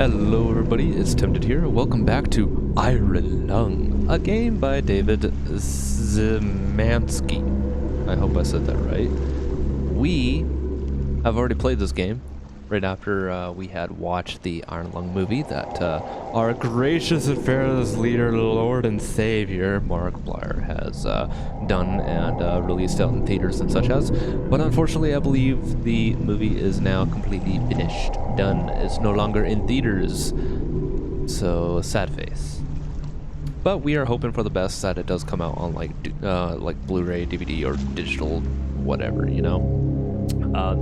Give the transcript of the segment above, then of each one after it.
Hello everybody, it's Tempted here. Welcome back to Iron Lung, a game by David Zimansky. I hope I said that right. We have already played this game right after we had watched the Iron Lung movie that our gracious and fearless leader, Lord and Savior, Mark Blair has done and released out in theaters and such as. But unfortunately, I believe the movie is now completely finished, done. It's no longer in theaters. So, sad face. But we are hoping for the best that it does come out on like Blu-ray, DVD, or digital, whatever, you know.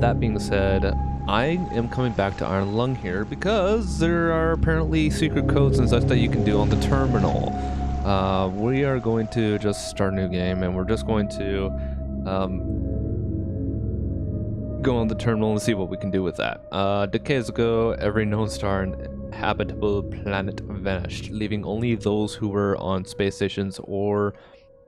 That being said, I am coming back to Iron Lung here because there are apparently secret codes and such that you can do on the terminal. We are going to just start a new game, and we're just going to go on the terminal and see what we can do with that. Decades ago, every known star and habitable planet vanished, leaving only those who were on space stations or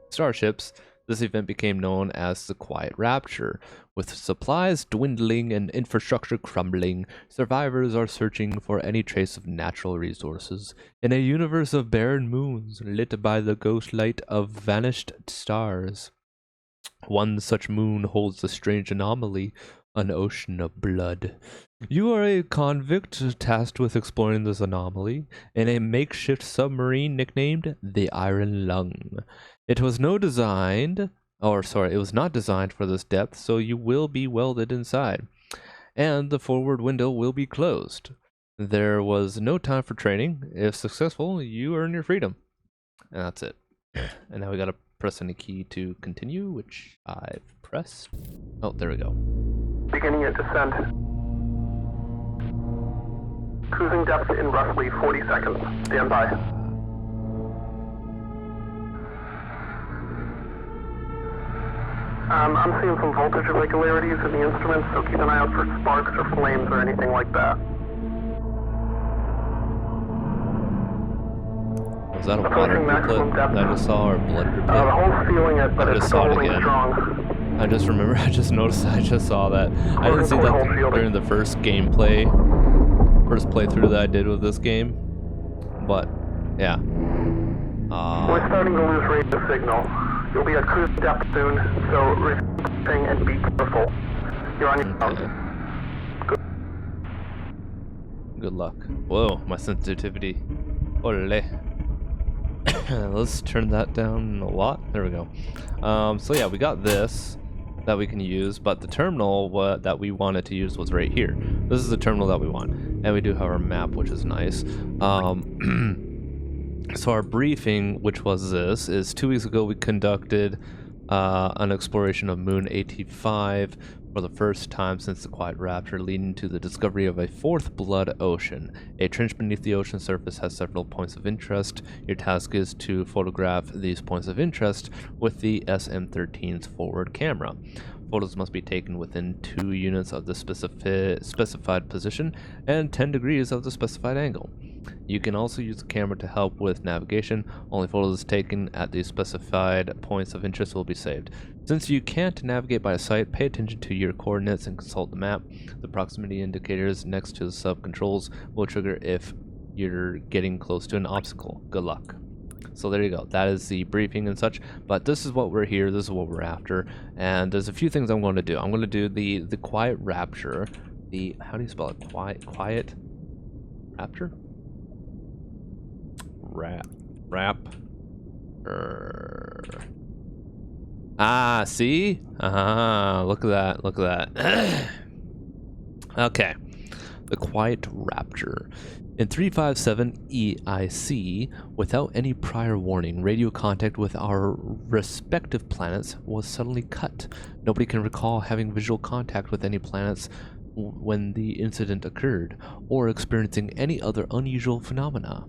starships. This event became known as the Quiet Rapture. With supplies dwindling and infrastructure crumbling, survivors are searching for any trace of natural resources in a universe of barren moons lit by the ghost light of vanished stars. One such moon holds a strange anomaly, an ocean of blood. You are a convict tasked with exploring this anomaly in a makeshift submarine nicknamed the Iron Lung. It was not designed for this depth, so you will be welded inside, and the forward window will be closed. There was no time for training. If successful, you earn your freedom. And that's it. And now we gotta press any key to continue, which I've pressed. Oh, there we go. Beginning your descent. Cruising depth in roughly 40 seconds. Stand by. I'm seeing some voltage irregularities in the instruments, so keep an eye out for sparks or flames or anything like that. Was that a water droplet that I just saw, or blood droplet? The hole's feeling it, but it's still holding strong. I just remember, I just noticed, I just saw that. I didn't see that during the first playthrough that I did with this game. But, yeah. We're starting to lose radio signal. You'll be at cruise depth soon, so refrain and be careful. You're on your own. Good luck. Whoa, my sensitivity. Ole. Let's turn that down a lot. There we go. So yeah, we got this that we can use, but the terminal that we wanted to use was right here. This is the terminal that we want, and we do have our map, which is nice. So our briefing, which was this, is 2 weeks ago we conducted an exploration of Moon 85 for the first time since the Quiet Rapture, leading to the discovery of a fourth blood ocean. A trench beneath the ocean surface has several points of interest. Your task is to photograph these points of interest with the SM-13's forward camera. Photos must be taken within 2 units of the specified position and 10 degrees of the specified angle. You can also use the camera to help with navigation. Only photos taken at the specified points of interest will be saved. Since you can't navigate by sight, pay attention to your coordinates and consult the map. The proximity indicators next to the sub controls will trigger if you're getting close to an obstacle. Good luck. So there you go. That is the briefing and such. But this is what we're here. This is what we're after. And there's a few things I'm going to do. I'm going to do the Quiet Rapture. The, how do you spell it? Quiet Rapture? See? Look at that. Okay. The Quiet Rapture. In 357 EIC, without any prior warning, radio contact with our respective planets was suddenly cut. Nobody can recall having visual contact with any planets when the incident occurred, or experiencing any other unusual phenomena,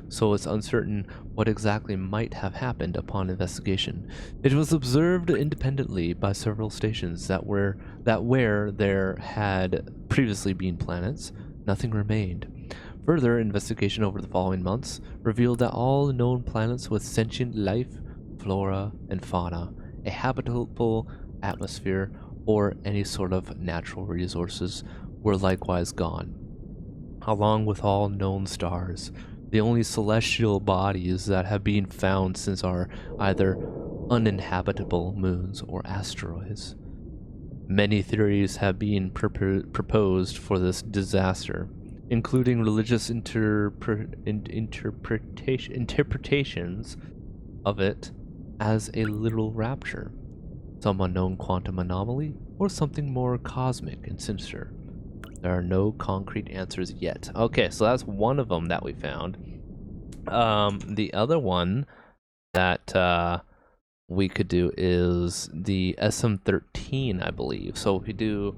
so it's uncertain what exactly might have happened upon investigation. It was observed independently by several stations that where there had previously been planets, nothing remained. Further investigation over the following months revealed that all known planets with sentient life, flora, and fauna, a habitable atmosphere, or any sort of natural resources were likewise gone. along with all known stars, the only celestial bodies that have been found since are either uninhabitable moons or asteroids. Many theories have been proposed for this disaster, including religious interpretations of it as a literal rapture, some unknown quantum anomaly, or something more cosmic and sinister. There are no concrete answers yet. Okay, so that's one of them that we found. The other one that we could do is the SM13, I believe. So if we do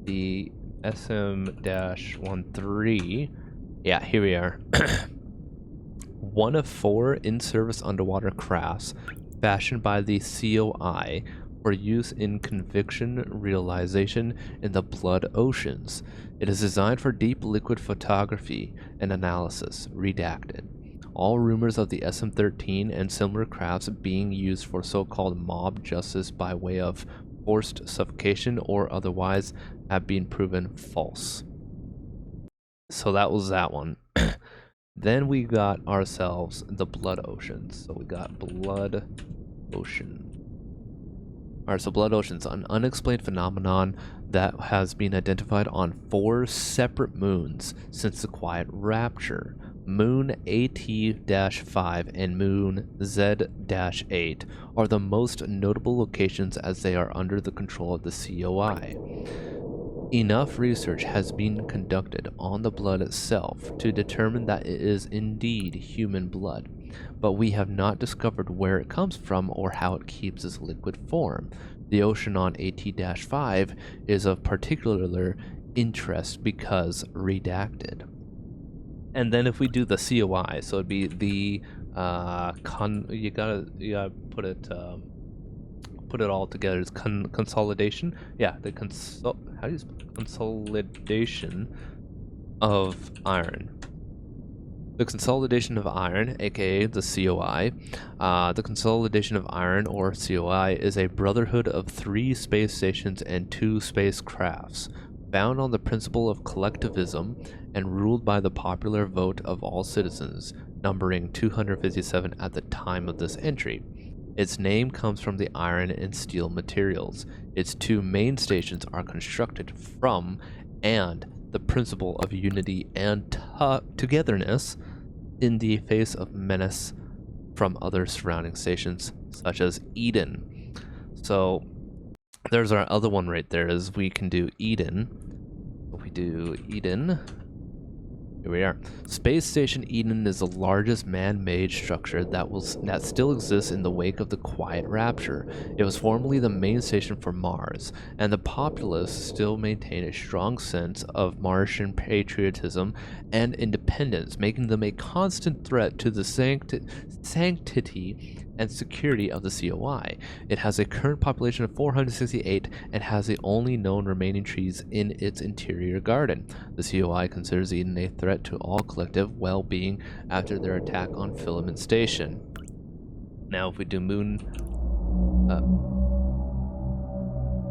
the SM-13, yeah, here we are. One of 4 in-service underwater crafts fashioned by the COI for use in conviction realization in the blood oceans. It is designed for deep liquid photography and analysis. Redacted. All rumors of the SM-13 and similar crafts being used for so-called mob justice by way of forced suffocation or otherwise have been proven false. So that was that one. Then we got ourselves the blood oceans. So we got blood ocean. Alright, so blood oceans, an unexplained phenomenon that has been identified on 4 separate moons since the quiet rapture. Moon AT-5 and Moon Z-8 are the most notable locations as they are under the control of the COI. Enough research has been conducted on the blood itself to determine that it is indeed human blood, but we have not discovered where it comes from or how it keeps its liquid form. The ocean on AT-5 is of particular interest because redacted. And then if we do the COI, so it'd be the you gotta put it all together. It's consolidation. Yeah, the how do you spell consolidation of iron. The consolidation of iron, aka the COI. The consolidation of iron, or COI, is a brotherhood of 3 space stations and 2 spacecrafts, bound on the principle of collectivism and ruled by the popular vote of all citizens, numbering 257 at the time of this entry. Its name comes from the iron and steel materials. Its 2 main stations are constructed from and the principle of unity and togetherness in the face of menace from other surrounding stations, such as Eden. So there's our other one right there, is we can do Eden. If we do Eden, here we are. Space Station Eden is the largest man-made structure that still exists in the wake of the quiet rapture. It was formerly the main station for Mars, and the populace still maintain a strong sense of Martian patriotism and independence, making them a constant threat to the sanctity and security of the COI. It has a current population of 468 and has the only known remaining trees in its interior garden. The COI considers Eden a threat to all collective well-being after their attack on Filament Station. Now if we do Moon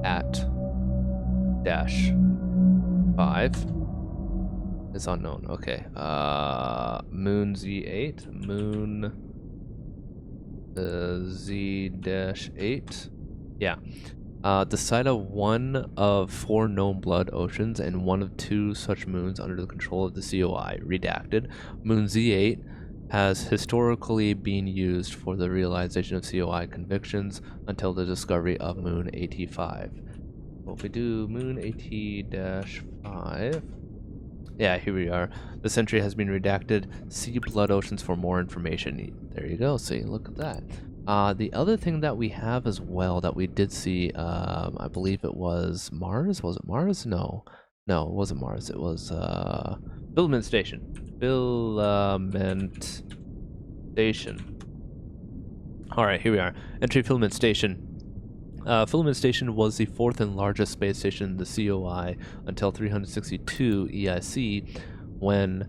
at dash 5, it's unknown. Okay. Moon Z8, Moon Z-8. Yeah. The site of one of 4 known blood oceans and one of 2 such moons under the control of the COI. Redacted. Moon Z8 has historically been used for the realization of COI convictions until the discovery of Moon AT-5. Well, if we do Moon AT-5, yeah, here we are. This entry has been redacted. See blood oceans for more information. There you go. See, look at that. The other thing that we have as well that we did see, I believe it was Mars. Was it Mars? No, it wasn't Mars. It was Filament Station. Filament Station. All right, here we are. Entry Filament Station. Filament Station was the 4th and largest space station in the COI until 362 EIC, when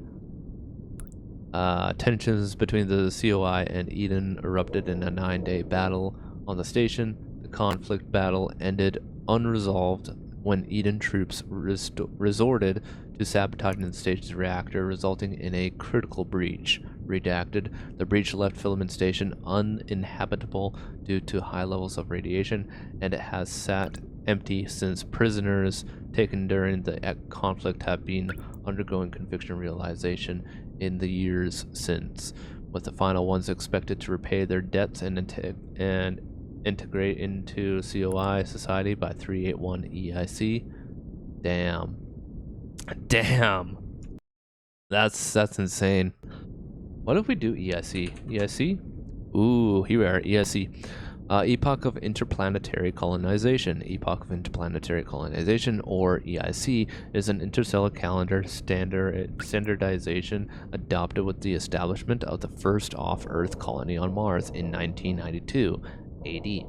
tensions between the COI and Eden erupted in a 9-day battle on the station. The conflict battle ended unresolved when Eden troops resorted to sabotaging the station's reactor, resulting in a critical breach. Redacted, the breach left Filament Station uninhabitable due to high levels of radiation, and it has sat empty since prisoners taken during the conflict have been undergoing conviction realization in the years since, with the final ones expected to repay their debts and integrate into COI society by 381 EIC. Damn. That's insane. What if we do EIC? EIC? Ooh, here we are, EIC. Epoch of Interplanetary Colonization. Epoch of Interplanetary Colonization, or EIC, is an interstellar calendar standardization adopted with the establishment of the first off-Earth colony on Mars in 1992 AD.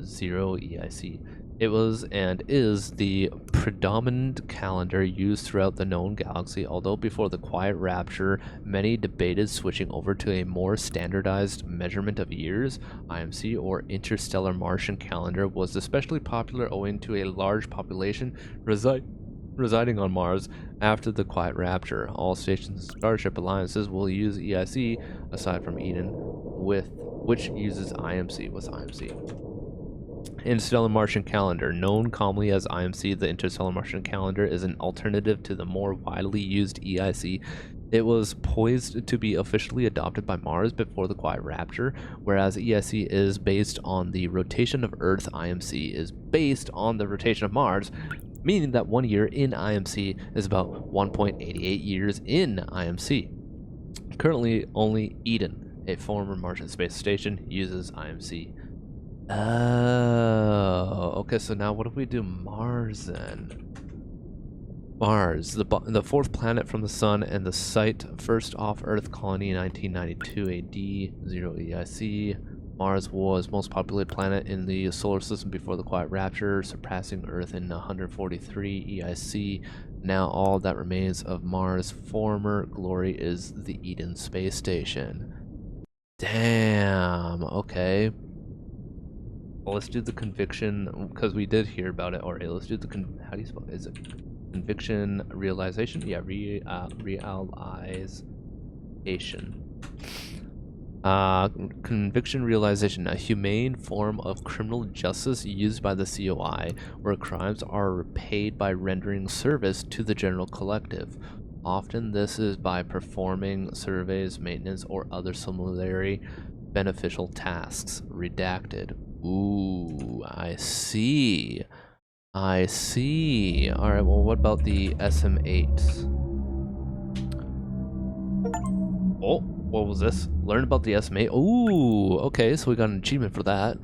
0 EIC. It was and is the predominant calendar used throughout the known galaxy, although before the quiet rapture, many debated switching over to a more standardized measurement of years. IMC, or Interstellar Martian Calendar, was especially popular owing to a large population residing on Mars after the quiet rapture. All stations and Starship alliances will use EIC, aside from Eden, which uses IMC. What's IMC? Interstellar Martian Calendar. Known commonly as IMC, the Interstellar Martian Calendar is an alternative to the more widely used EIC. It was poised to be officially adopted by Mars before the quiet rapture, whereas EIC is based on the rotation of Earth. IMC is based on the rotation of Mars, meaning that 1 year in IMC is about 1.88 years in IMC. Currently, only Eden, a former Martian space station, uses IMC. Oh, okay, so now what if we do Mars then? Mars, the fourth planet from the sun and the site first off-Earth colony in 1992 AD, 0 EIC. Mars was most populated planet in the solar system before the quiet rapture, surpassing Earth in 143 EIC. Now all that remains of Mars' former glory is the Eden space station. Damn, okay. Well, let's do the conviction, because we did hear about it already. Let's do the how do you spell it? Is it conviction realization? Yeah, realization. Conviction realization, a humane form of criminal justice used by the COI, where crimes are repaid by rendering service to the general collective. Often this is by performing surveys, maintenance, or other similarly beneficial tasks. Redacted. Ooh, I see. Alright, well, what about the SM8s? Oh, what was this? Learn about the SM8. Ooh, okay, so we got an achievement for that.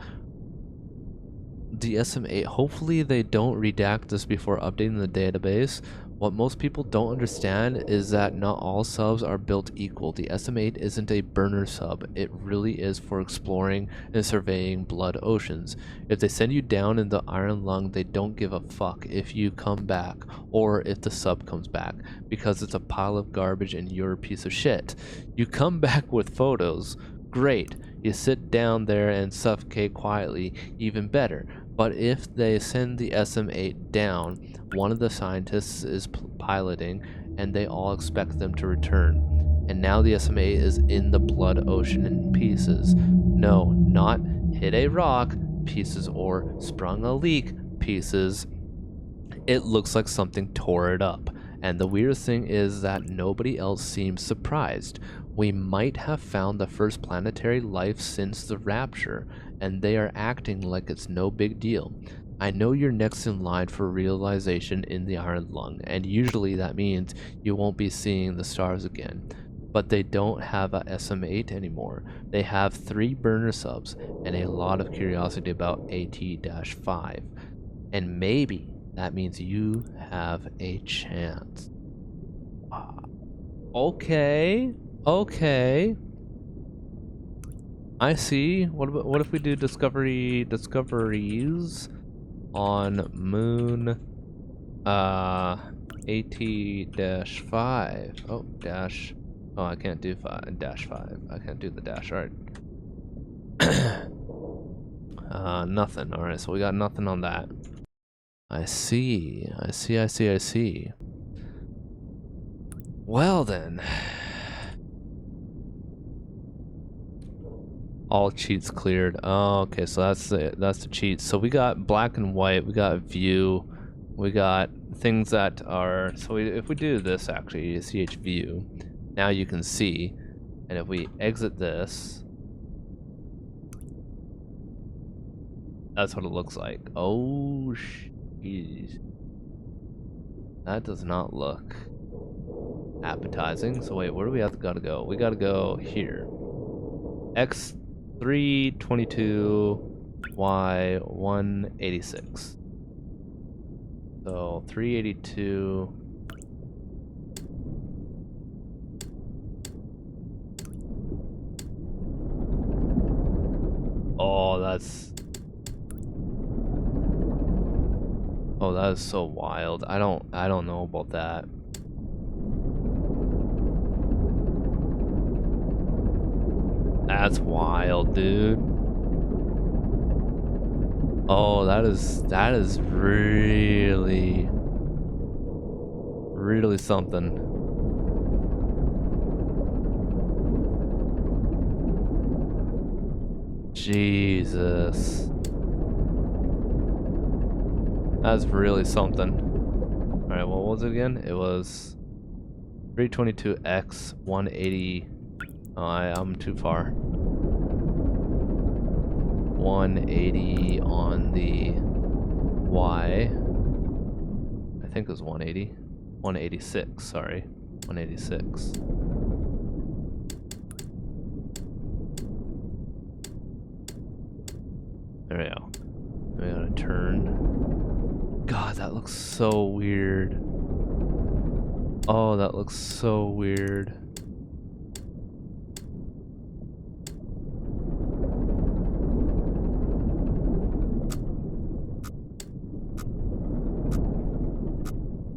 The SM8, hopefully they don't redact this before updating the database. What most people don't understand is that not all subs are built equal. The SM8 isn't a burner sub. It really is for exploring and surveying blood oceans. If they send you down in the iron lung, they don't give a fuck if you come back or if the sub comes back, because it's a pile of garbage and you're a piece of shit. You come back with photos, great. You sit down there and suffocate quietly, even better. But if they send the SM8 down, one of the scientists is piloting, and they all expect them to return. And now the SM8 is in the blood ocean in pieces. No, not hit a rock pieces or sprung a leak pieces. It looks like something tore it up. And the weirdest thing is that nobody else seems surprised. We might have found the first planetary life since the rapture, and they are acting like it's no big deal. I know you're next in line for realization in the iron lung, and usually that means you won't be seeing the stars again. But they don't have a SM8 anymore. They have 3 burner subs and a lot of curiosity about AT-5. And maybe that means you have a chance. Okay. I see. What if we do discoveries on moon AT-5? Oh, I can't do -5. I can't do the dash. All right. Nothing. All right, so we got nothing on that. I see. Well then. All cheats cleared. Oh, okay, so that's the cheat. So we got black and white, we got view, we got things that are, so if we do this actually, ch view, now you can see, and if we exit this, that's what it looks like. Oh, jeez. That does not look appetizing. So wait, where do we gotta go? We gotta go here. X 322, Y 186. So 382. Oh, that's. Oh, that is so wild. I don't know about that. That's wild, dude. Oh, that is really something. Jesus. That's really something. Alright, what was it again? It was 322X 180. Oh, I'm too far. 180 on the Y. I think it was 180. 186, sorry. 186. There we go. We gotta turn. God, that looks so weird. Oh, that looks so weird.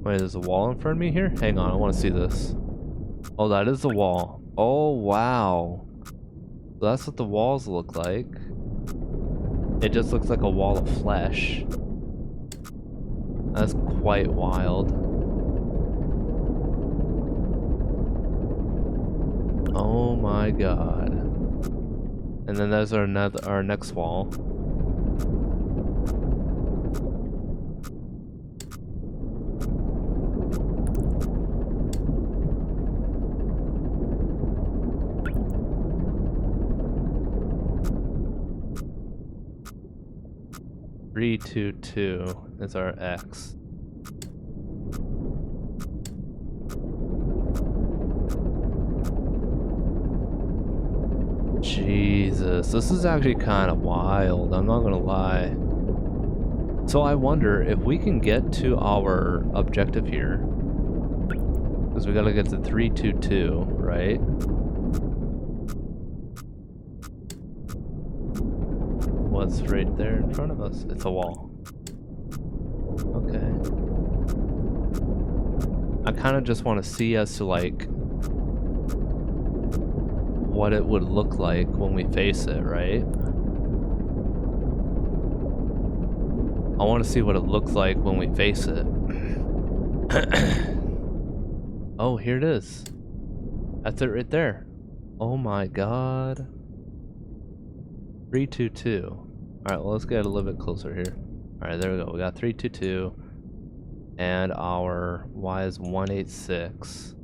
Wait, there's a wall in front of me here? Hang on, I want to see this. Oh, that is the wall. Oh, wow. So that's what the walls look like. It just looks like a wall of flesh. That's quite wild. Oh my god. And then there's our next wall. Three, 2, 2 is our X. Jesus, this is actually kind of wild, I'm not gonna lie. So I wonder if we can get to our objective here, because we gotta get to 322, right? What's right there in front of us? It's a wall. Okay. I kind of just want to see as to like what it would look like when we face it, right? I want to see what it looks like when we face it. Oh, here it is. That's it right there. Oh my god. 322. Alright, well, let's get a little bit closer here. Alright, there we go. We got 322. And our Y is 186.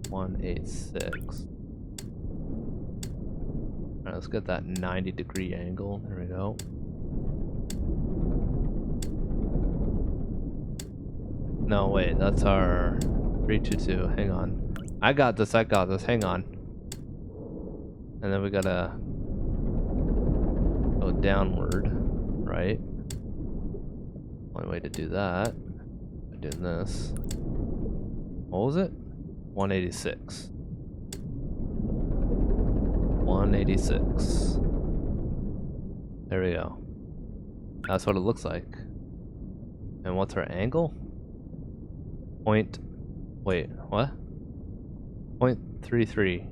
186. Alright, let's get that 90-degree angle. There we go. No, wait, that's our 322. Hang on. I got this, hang on. And then we gotta go downward, right? Only way to do that, by doing this. What was it? 186. 186. There we go. That's what it looks like. And what's our angle? Wait, what? 0.33.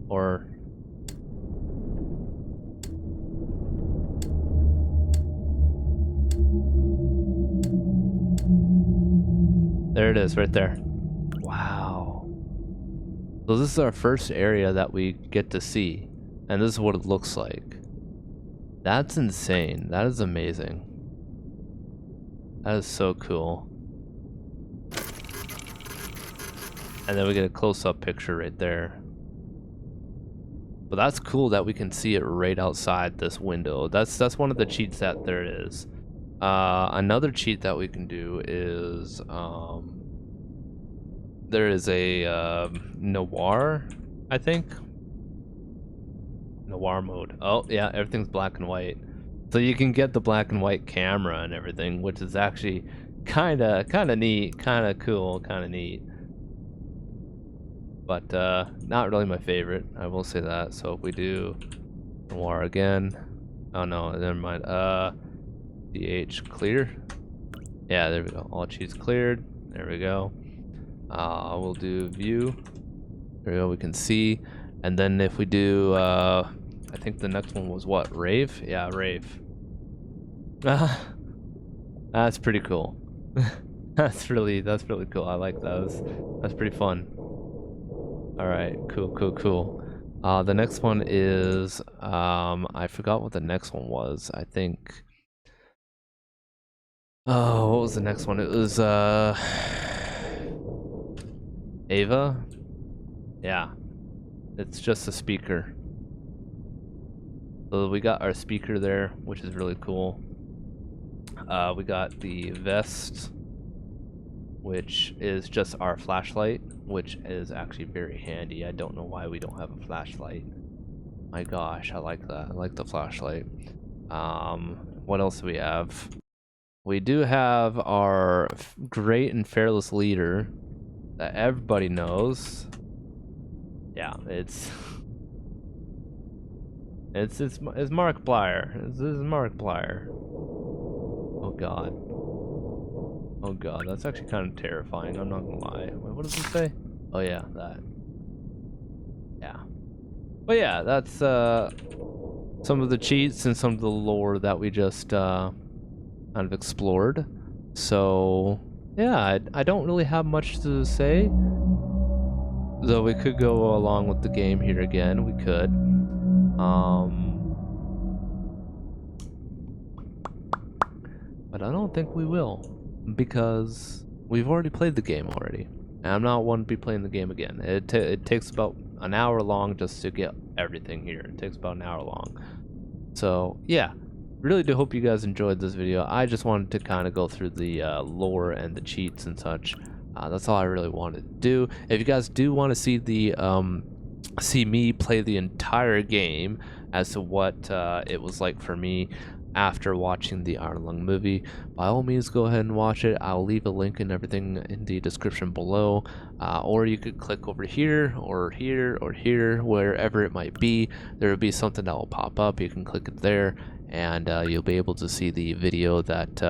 Or There it is, right there. Wow. So this is our first area that we get to see, and this is what it looks like. That's insane. That is amazing. That is so cool. And then we get a close-up picture right there. But that's cool that we can see it right outside this window. That's one of the cheats that there is. Another cheat that we can do is there is a noir, I think. Noir mode. Oh yeah, everything's black and white. So you can get the black and white camera and everything, which is actually kinda neat, kinda cool, kinda neat. But not really my favorite, I will say that. So if we do noir again, oh no, never mind. DH clear. Yeah, there we go. All cheats cleared. There we go. We'll do view. There we go. We can see. And then if we do, I think the next one was what? Rave? Yeah, rave. That's pretty cool. that's really cool. I like those. That's pretty fun. All right, cool. The next one is I forgot what the next one was. I think. Oh, what was the next one? It was Ava. Yeah, it's just a speaker. So we got our speaker there, which is really cool. We got the vest, which is just our flashlight, which is actually very handy. I don't know why we don't have a flashlight. My gosh, I like that. I like the flashlight. What else do we have? We do have our great and fearless leader that everybody knows. Yeah, it's Markiplier. This is Markiplier. Oh god. Oh god, that's actually kind of terrifying, I'm not gonna lie. Wait, what does it say? Oh yeah, that. Yeah. But yeah, that's some of the cheats and some of the lore that we just kind of explored. So yeah, I don't really have much to say. Though we could go along with the game here again, we could. But I don't think we will, because we've already played the game already, and I'm not one to be playing the game again. It takes about an hour long just to get everything here. It takes about an hour long. So yeah, really do hope you guys enjoyed this video. I just wanted to kind of go through the lore and the cheats and such. That's all I really wanted to do. If you guys do want to see the see me play the entire game as to what it was like for me after watching the Iron Lung movie, by all means go ahead and watch it. I'll leave a link and everything in the description below, or you could click over here or here or here, wherever it might be. There will be something that will pop up. You can click it there, and you'll be able to see the video that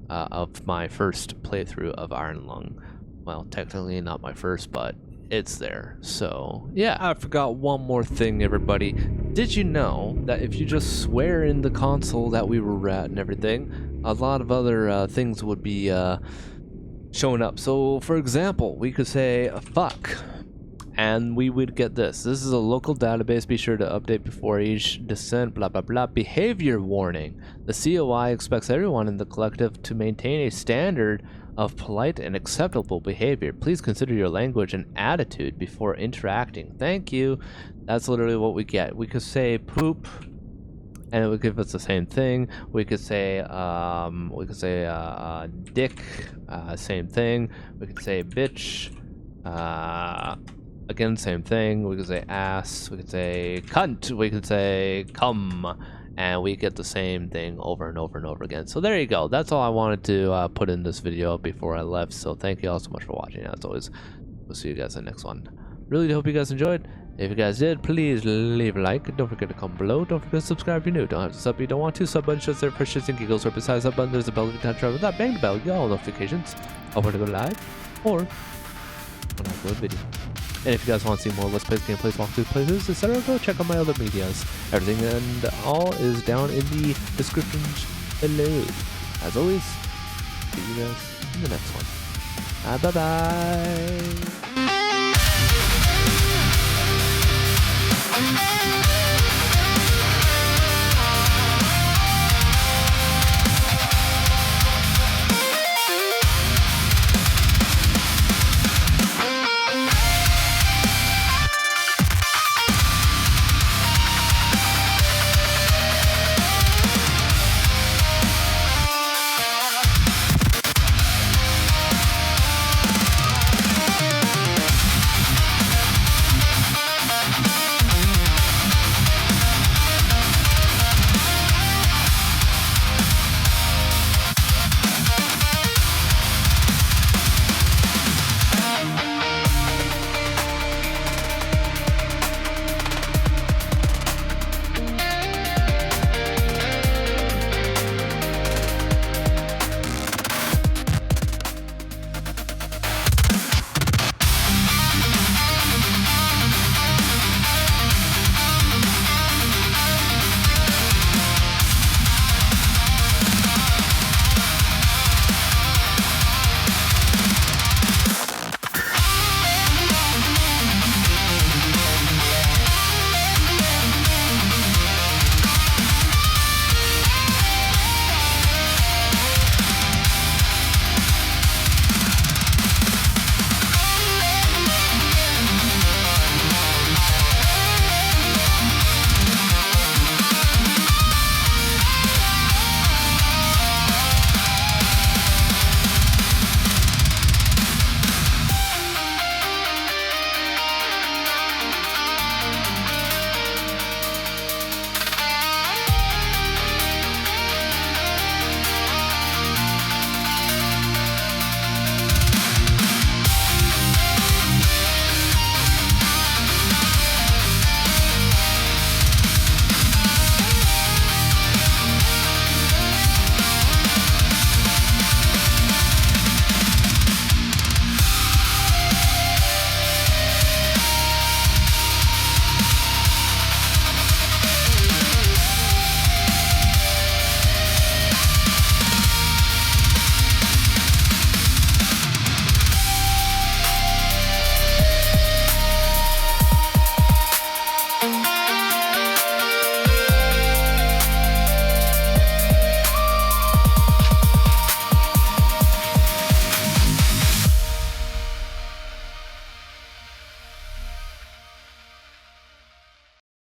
of my first playthrough of Iron Lung. Well, technically not my first, but it's there. So yeah, I forgot one more thing, everybody. Did you know that if you just swear in the console that we were at and everything, a lot of other things would be showing up? So for example, we could say fuck, and we would get this. This is a local database. Be sure to update before each descent, blah blah blah. Behavior warning. The COI expects everyone in the collective to maintain a standard of polite and acceptable behavior. Please consider your language and attitude before interacting. Thank you. That's literally what we get. We could say poop, and it would give us the same thing. We could say dick, same thing. We could say bitch, again same thing. We could say ass. We could say cunt. We could say cum. And we get the same thing over and over and over again. So there you go. That's all I wanted to put in this video before I left. So thank you all so much for watching. As always, we'll see you guys in the next one. Really hope you guys enjoyed. If you guys did, please leave a like. Don't forget to comment below. Don't forget to subscribe if you're new. Don't have to sub if you don't want to. Sub button just there for shits and giggles. Or besides sub button, there's a bell you can try with that. Bang the bell. You get all notifications of when I go live or when I upload a video. And if you guys want to see more Let's Plays, gameplays, walkthroughs, playthroughs, etc., go check out my other medias. Everything and all is down in the description below. As always, see you guys in the next one. Bye-bye.